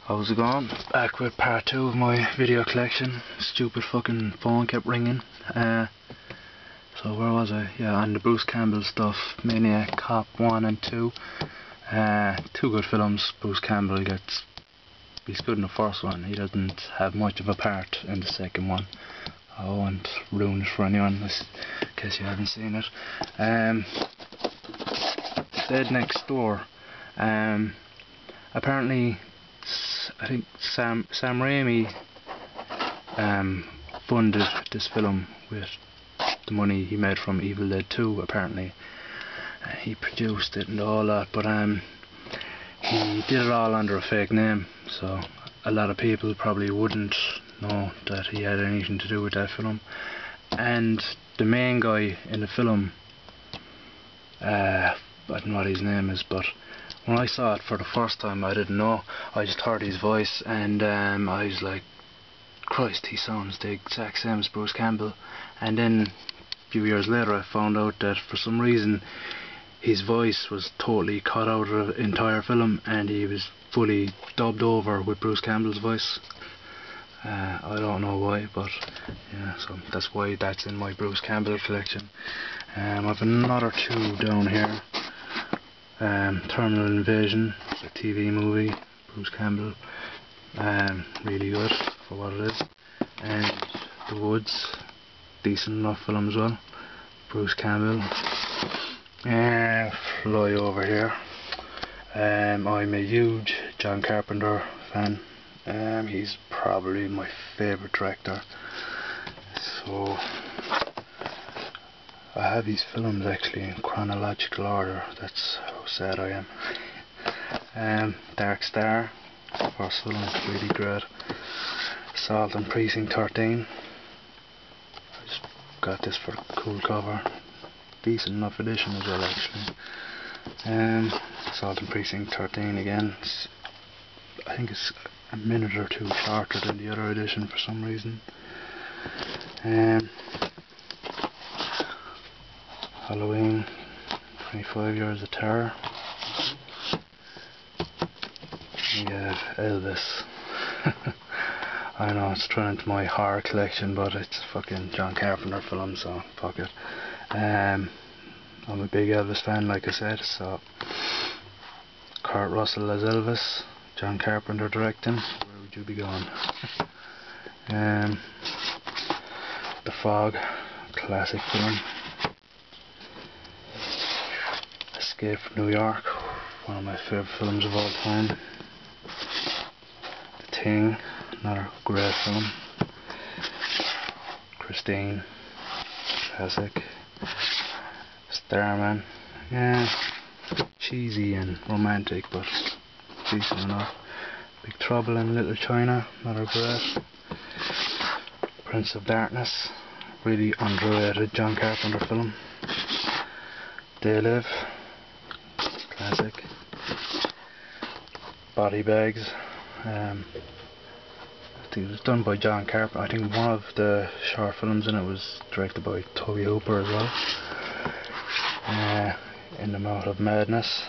How's it going? Back with part 2 of my video collection. Stupid fucking phone kept ringing. So where was I? Yeah, on the Bruce Campbell stuff. Maniac Cop 1 and 2. Two good films. Bruce Campbell he's good in the first one. He doesn't have much of a part in the second one. I won't ruin it for anyone in case you haven't seen it. Dead Next Door. Apparently I think Sam Raimi funded this film with the money he made from Evil Dead 2 apparently. He produced it and all that, but he did it all under a fake name, so a lot of people probably wouldn't know that he had anything to do with that film. And the main guy in the film, I don't know what his name is, but when I saw it for the first time I didn't know. I just heard his voice and I was like, Christ, he sounds the exact same as Bruce Campbell. And then a few years later I found out that for some reason his voice was totally cut out of the entire film and he was fully dubbed over with Bruce Campbell's voice. I don't know why, but yeah, so that's why that's in my Bruce Campbell collection. I've another two down here. Terminal Invasion, a TV movie, Bruce Campbell, really good for what it is. And The Woods, decent enough film as well, Bruce Campbell. Fly Over Here. I'm a huge John Carpenter fan. He's probably my favourite director. So I have these films actually in chronological order. That's how sad I am. Dark Star, first film, really great. Assault on Precinct 13. I just got this for a cool cover. Decent enough edition as well actually. Assault on Precinct 13 again. I think it's a minute or two shorter than the other edition for some reason. Halloween, 25 Years of Terror. We have Elvis. I know it's turned into my horror collection, but it's a fucking John Carpenter film, so fuck it. I'm a big Elvis fan, like I said, so Kurt Russell as Elvis, John Carpenter directing. Where would you be going? The Fog, classic film. Escape from New York, one of my favourite films of all time. The Thing, another great film. Christine, classic. Starman, yeah, a bit cheesy and romantic, but decent enough. Big Trouble in Little China, another great. Prince of Darkness, really underrated John Carpenter film. They Live, classic. Body Bags, I think it was done by John Carpenter. I think one of the short films in it was directed by Tobe Hooper as well. In the Mouth of Madness,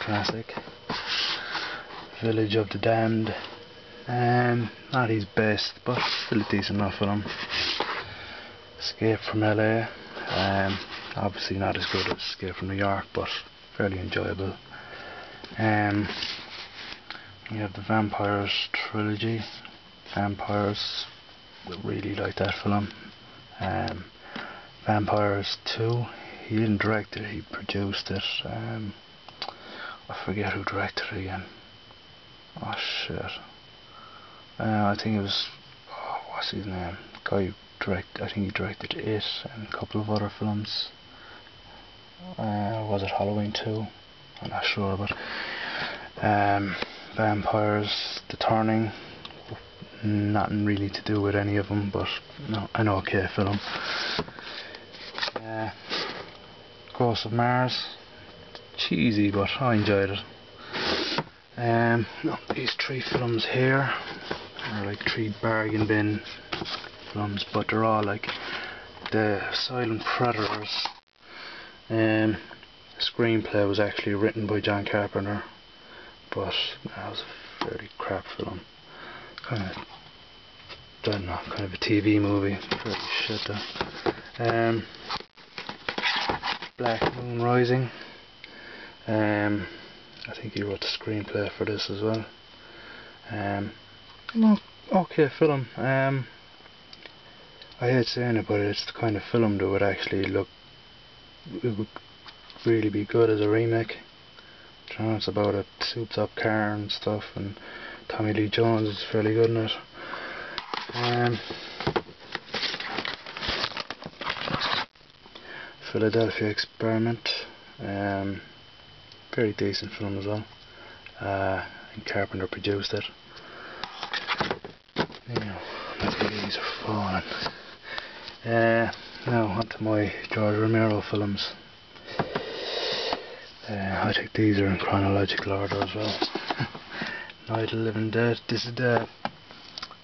classic. Village of the Damned, not his best, but still a decent enough film. Escape from LA, obviously not as good as Escape from New York, but fairly enjoyable. You have the Vampires trilogy. Vampires, we really like that film. Vampires 2, he didn't direct it, he produced it. I forget who directed it again. Oh shit. I think it was, what's his name? Guy who directed, I think he directed it and a couple of other films. Was it Halloween 2? I'm not sure, but Vampires, The Turning, nothing really to do with any of them, but no, an okay film. Ghost of Mars, cheesy, but I enjoyed it. These three films here are like three bargain bin films, but they're all like the Silent Predators. The screenplay was actually written by John Carpenter, but that was a fairly crap film. Kind of, don't know, kind of a TV movie. Pretty shit though. Black Moon Rising. I think he wrote the screenplay for this as well. Okay film. I hate saying it, but it's the kind of film that would actually look, it would really be good as a remake. You know, it's about a souped up car and stuff, and Tommy Lee Jones is fairly good in it. Philadelphia Experiment. Very decent film as well. And Carpenter produced it. Now, my leaves are falling. Now onto my George Romero films. I think these are in chronological order as well. Night of the Living Dead. This is the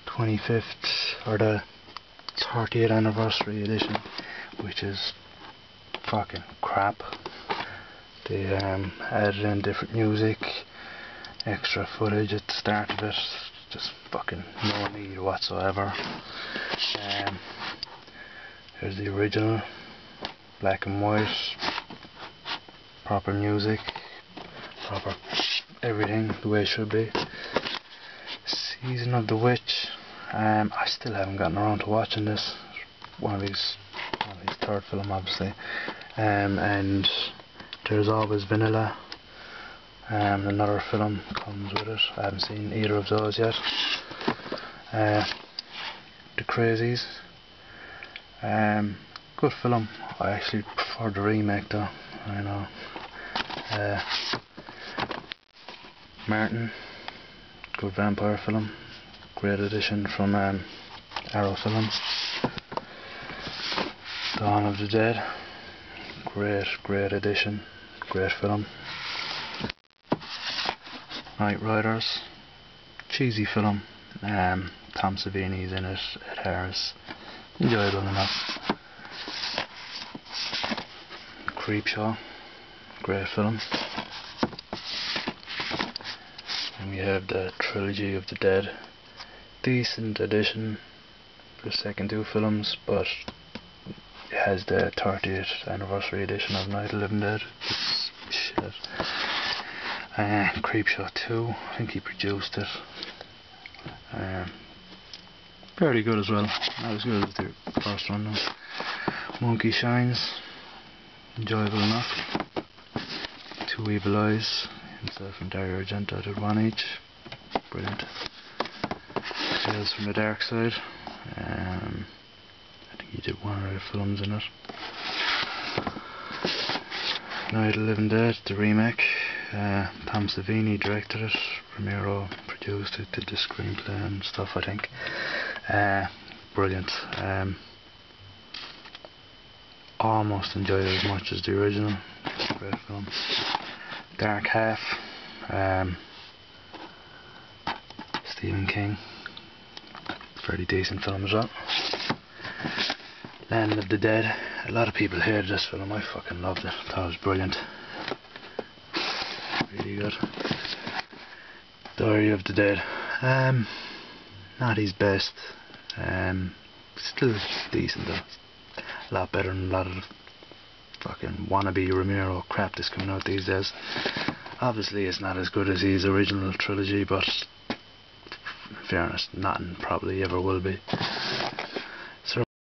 25th or the 30th anniversary edition, which is fucking crap. They added in different music, extra footage at the start of it, just fucking no need whatsoever. Here's the original, black and white, proper music, proper everything the way it should be. Season of the Witch. I still haven't gotten around to watching this. One of these third film obviously. And There's Always Vanilla. Another film comes with it. I haven't seen either of those yet. The Crazies. Good film. I actually prefer the remake though. I know. Martin. Good vampire film. Great addition from Arrow Films. Dawn of the Dead. Great addition. Great film. Night Riders. Cheesy film. Tom Savini's in it. Ed Harris. Enjoyable enough. Creepshow. Great film. And we have the Trilogy of the Dead. Decent addition. The second two films, but it has the 30th anniversary edition of Night of the Living Dead. It's shit. Creepshow 2, I think he produced it. Fairly good as well. Not as good as the first one though. Monkey Shines, enjoyable enough. Two Evil Eyes, himself and Dario Argento did one each. Brilliant. Tales from the Dark Side. I think he did one of the films in it. Night of the Living Dead, the remake. Tom Savini directed it. Romero produced it, did the screenplay and stuff, I think. Brilliant. Almost enjoyed it as much as the original. Great film. Dark Half. Stephen King. Pretty decent film as well. Land of the Dead. A lot of people hated this film. I fucking loved it. Thought it was brilliant. Really good. Diary of the Dead. Not his best. Still decent though. A lot better than a lot of the fucking wannabe Romero crap that's coming out these days. Obviously it's not as good as his original trilogy, but in fairness, nothing probably ever will be.